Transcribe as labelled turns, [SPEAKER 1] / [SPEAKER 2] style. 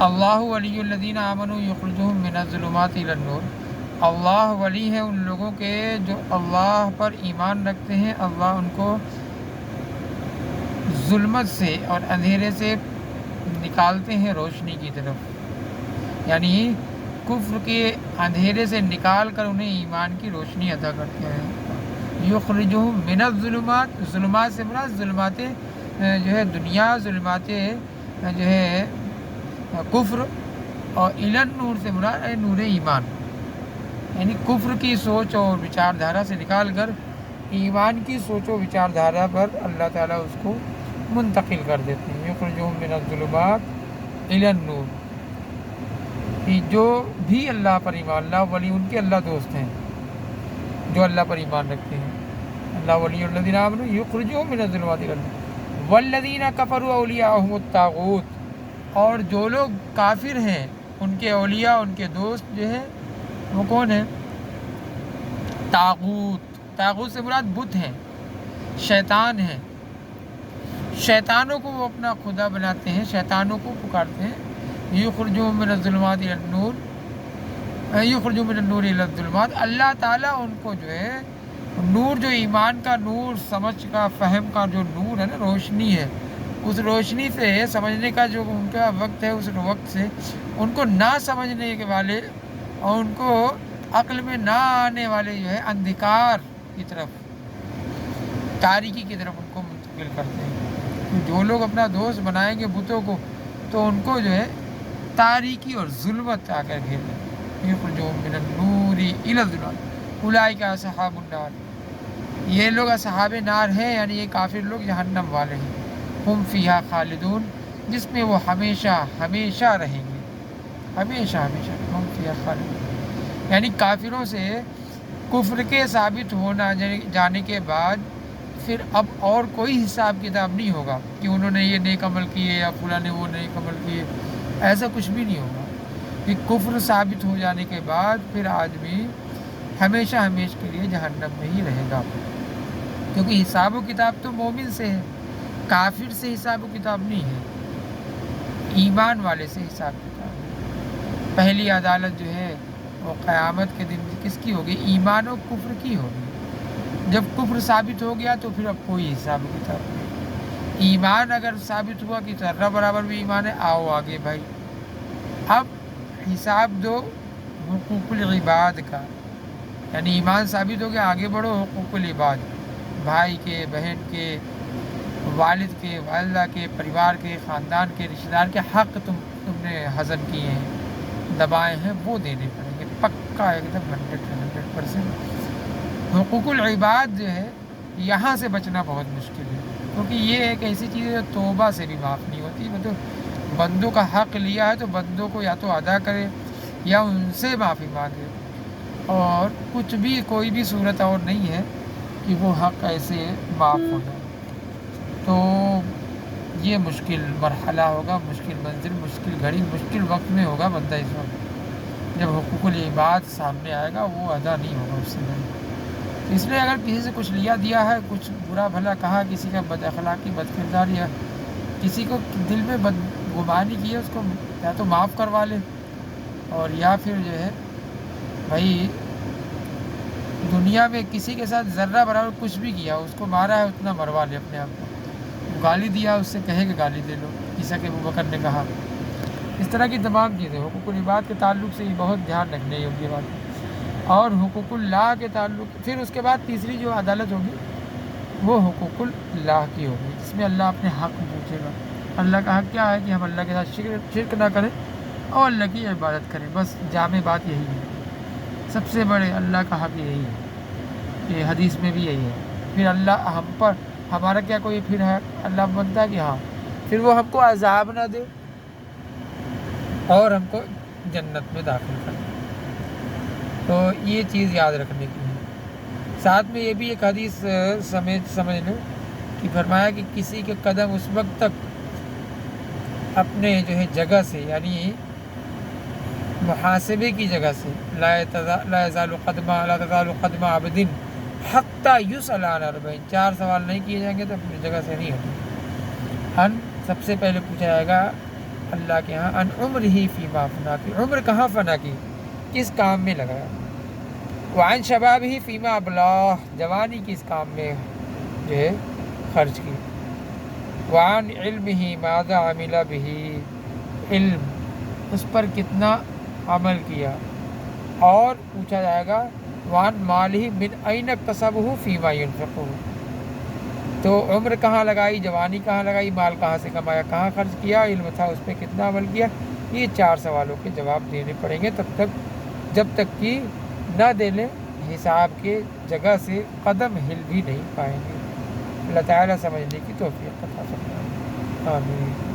[SPEAKER 1] اللہ ولی الذین آمنوا یخرجہم من الظلمات الی النور، اللہ ولی ہے ان لوگوں کے جو اللہ پر ایمان رکھتے ہیں، اللہ ان کو ظلمت سے اور اندھیرے سے نکالتے ہیں روشنی کی طرف، یعنی کفر کے اندھیرے سے نکال کر انہیں ایمان کی روشنی عطا کرتے ہیں۔ یخرجہم من الظلمات، ظلمات سے مراد ظلمات جو ہے دنیا، ظلمات جو ہے کفر، اور الی النور سے مراد ہے نور ایمان، یعنی کفر کی سوچ اور وچار دھارا سے نکال کر ایمان کی سوچ و وچار دھارا پر اللہ تعالیٰ اس کو منتقل کر دیتے ہیں۔ یخرجہم من الظلمات الی النور، جو بھی اللہ پر ایمان، اللہ ولی ان کے اللہ دوست ہیں جو اللہ پر ایمان رکھتے ہیں۔ اللہ ولی الذین آمنوا یخرجہم من الظلمات الی النور والذین کفروا اولیاءہم الطاغوت، اور جو لوگ کافر ہیں ان کے اولیاء، ان کے دوست جو ہیں وہ کون ہیں؟ طاغوت، طاغوت سے مراد بت ہیں، شیطان ہیں، شیطانوں کو وہ اپنا خدا بناتے ہیں، شیطانوں کو پکارتے ہیں۔ یخرجہم من الظلمات الی النور، یخرجہم من النور الی الظلمات، اللہ تعالیٰ ان کو جو ہے نور، جو ایمان کا نور، سمجھ کا، فہم کا جو نور ہے نا، روشنی ہے، اس روشنی سے سمجھنے کا جو ان کا وقت ہے، اس وقت سے ان کو نہ سمجھنے کے والے اور ان کو عقل میں نہ آنے والے جو ہے اندھکار کی طرف، تاریکی کی طرف ان کو منتقل کرتے ہیں۔ جو لوگ اپنا دوست بنائیں گے بتوں کو تو ان کو جو ہے تاریکی اور ظلمت آ کر گھیر لیں۔ یخرجہم من النور الی الظلمات اولئک اصحاب النار، یہ لوگ اصحاب نار ہیں، یعنی یہ کافر لوگ جہنم والے ہیں۔ ہم فیہا خالدون، جس میں وہ ہمیشہ ہمیشہ رہیں گے، ہمیشہ ہمیشہ ہم فیہا خالدون، یعنی کافروں سے کفر کے ثابت ہونا جانے کے بعد پھر اب اور کوئی حساب کتاب نہیں ہوگا کہ انہوں نے یہ نیک عمل کیے یا فلاں نے وہ نیک عمل کیے، ایسا کچھ بھی نہیں ہوگا۔ کہ کفر ثابت ہو جانے کے بعد پھر آدمی ہمیشہ ہمیشہ کے لیے جہنم میں ہی رہے گا، کیونکہ حساب و کتاب تو مومن سے ہے، کافر سے حساب و کتاب نہیں ہے، ایمان والے سے حساب کتاب ہے۔ پہلی عدالت جو ہے وہ قیامت کے دن کس کی ہوگی؟ ایمان و کفر کی ہوگی۔ جب کفر ثابت ہو گیا تو پھر اب کوئی حساب و کتاب نہیں۔ ایمان اگر ثابت ہوا کہ ذرہ برابر بھی ایمان ہے، آؤ آگے بھائی، اب حساب دو حقوق العباد کا، یعنی ایمان ثابت ہو گیا، آگے بڑھو حقوق العباد، بھائی کے، بہن کے، والد کے، والدہ کے، پریوار کے، خاندان کے، رشتہ دار کے حق تم نے ہضم کیے ہیں، دبائے ہیں، وہ دینے پڑیں گے پکا، ایک دم 100%۔ حقوق العباد جو ہے یہاں سے بچنا بہت مشکل ہے، کیونکہ یہ ایک ایسی چیز ہے توبہ سے بھی معاف نہیں ہوتی۔ مطلب بندوں کا حق لیا ہے تو بندوں کو یا تو ادا کرے یا ان سے معافی مانگے، اور کچھ بھی کوئی بھی صورت اور نہیں ہے کہ وہ حق ایسے معاف ہو جائے۔ تو یہ مشکل مرحلہ ہوگا، مشکل منزل، مشکل گھڑی، مشکل وقت میں ہوگا بندہ اس وقت جب حقوق العباد سامنے آئے گا، وہ ادا نہیں ہوگا اس سے پہلے۔ اس لیے اگر کسی سے کچھ لیا دیا ہے، کچھ برا بھلا کہا، کسی کا بد اخلاقی، بد کردار، یا کسی کو دل میں بدگمانی کی ہے، اس کو یا تو معاف کروا لے، اور یا پھر جو ہے بھائی دنیا میں کسی کے ساتھ ذرہ برابر کچھ بھی کیا، اس کو مارا ہے اتنا مروا لے اپنے آپ کو، گالی دیا اس سے کہے کہ گالی دے لو، جیسا کہ ابوبکر نے کہا۔ اس طرح کی تمام چیزیں حقوق العباد کے تعلق سے بہت دھیان رکھنے یوگی بات ہے۔ اور حقوق اللہ کے تعلق، پھر اس کے بعد تیسری جو عدالت ہوگی وہ حقوق اللہ کی ہوگی، جس میں اللہ اپنے حق پوچھے گا۔ اللہ کا حق کیا ہے کہ ہم اللہ کے ساتھ شرک نہ کریں اور اللہ کی عبادت کریں، بس جامع بات یہی ہے، سب سے بڑے اللہ کا حق یہی ہے، یہ حدیث میں بھی یہی ہے۔ پھر اللہ ہم پر، ہمارا کیا کوئی پھر ہے؟ اللہ بنتا ہے کہ ہاں پھر وہ ہم کو عذاب نہ دے اور ہم کو جنت میں داخل کر دے۔ تو یہ چیز یاد رکھنے کی ہے۔ ساتھ میں یہ بھی ایک حدیث سمجھ لو کہ فرمایا کہ کسی کے قدم اس وقت تک اپنے جو ہے جگہ سے، یعنی محاسبے کی جگہ سے، لا یزال قدم عبد حتی یسأل عن 40، 4 سوال نہیں کیے جائیں گے تو اپنی جگہ سے نہیں ہٹیں۔ سب سے پہلے پوچھا جائے گا اللہ کے ہاں ان عمر ہی فیما فنا کی، عمر کہاں فنا کی، کس کام میں لگایا، وعن شباب ہی فیما ابلاہ، جوانی کس کام میں جو ہے خرچ کی، وعن علم ہی ماذا عمل بہ، علم اس پر کتنا عمل کیا، اور پوچھا جائے گا وعن مالہ من این اکتسبہ فیما ینفقہ، تو عمر کہاں لگائی، جوانی کہاں لگائی، مال کہاں سے کمایا، کہاں خرچ کیا، علم تھا اس پہ کتنا عمل کیا. یہ 4 سوالوں کے جواب دینے پڑیں گے جب تک کہ نہ دینے حساب کے جگہ سے قدم ہل بھی نہیں پائیں گے. اللہ تعالیٰ سمجھنے کی توفیق عطا فرمائے. آمین.